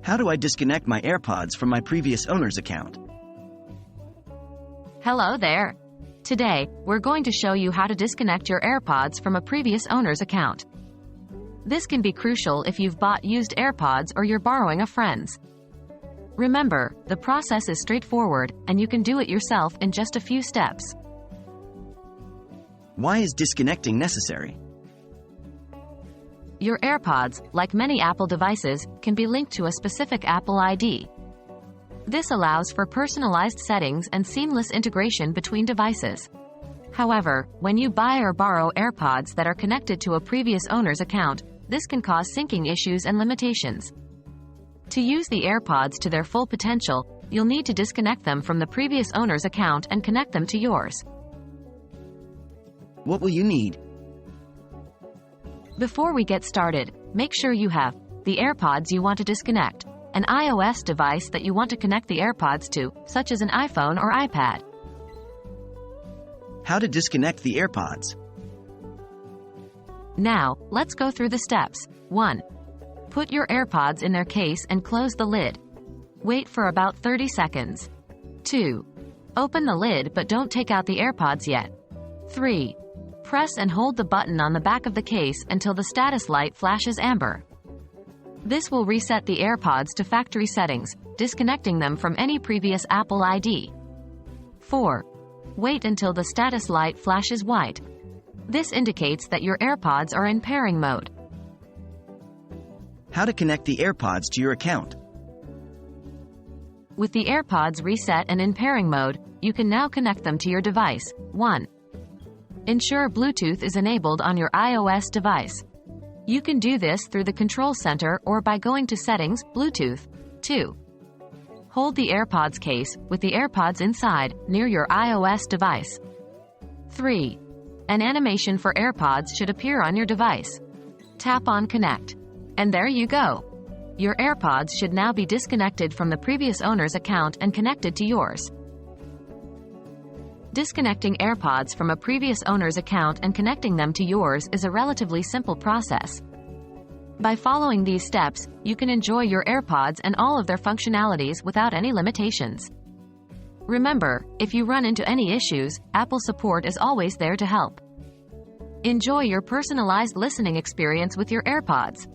How do I disconnect my AirPods from my previous owner's account? Hello there. Today, we're going to show you how to disconnect your AirPods from a previous owner's account. This can be crucial if you've bought used AirPods or you're borrowing a friend's. Remember, the process is straightforward, and you can do it yourself in just a few steps. Why is disconnecting necessary? Your AirPods, like many Apple devices, can be linked to a specific Apple ID. This allows for personalized settings and seamless integration between devices. However, when you buy or borrow AirPods that are connected to a previous owner's account, this can cause syncing issues and limitations. To use the AirPods to their full potential, you'll need to disconnect them from the previous owner's account and connect them to yours. What will you need? Before we get started, make sure you have the AirPods you want to disconnect, an iOS device that you want to connect the AirPods to, such as an iPhone or iPad. How to disconnect the AirPods? Now, let's go through the steps. 1. Put your AirPods in their case and close the lid. Wait for about 30 seconds. 2. Open the lid but don't take out the AirPods yet. 3. Press and hold the button on the back of the case until the status light flashes amber. This will reset the AirPods to factory settings, disconnecting them from any previous Apple ID. 4. Wait until the status light flashes white. This indicates that your AirPods are in pairing mode. How to connect the AirPods to your account? With the AirPods reset and in pairing mode, you can now connect them to your device. 1. Ensure Bluetooth is enabled on your iOS device. You can do this through the Control Center or by going to Settings, Bluetooth. 2. Hold the AirPods case, with the AirPods inside, near your iOS device. 3. An animation for AirPods should appear on your device. Tap on Connect. And there you go. Your AirPods should now be disconnected from the previous owner's account and connected to yours. Disconnecting AirPods from a previous owner's account and connecting them to yours is a relatively simple process. By following these steps, you can enjoy your AirPods and all of their functionalities without any limitations. Remember, if you run into any issues, Apple support is always there to help. Enjoy your personalized listening experience with your AirPods.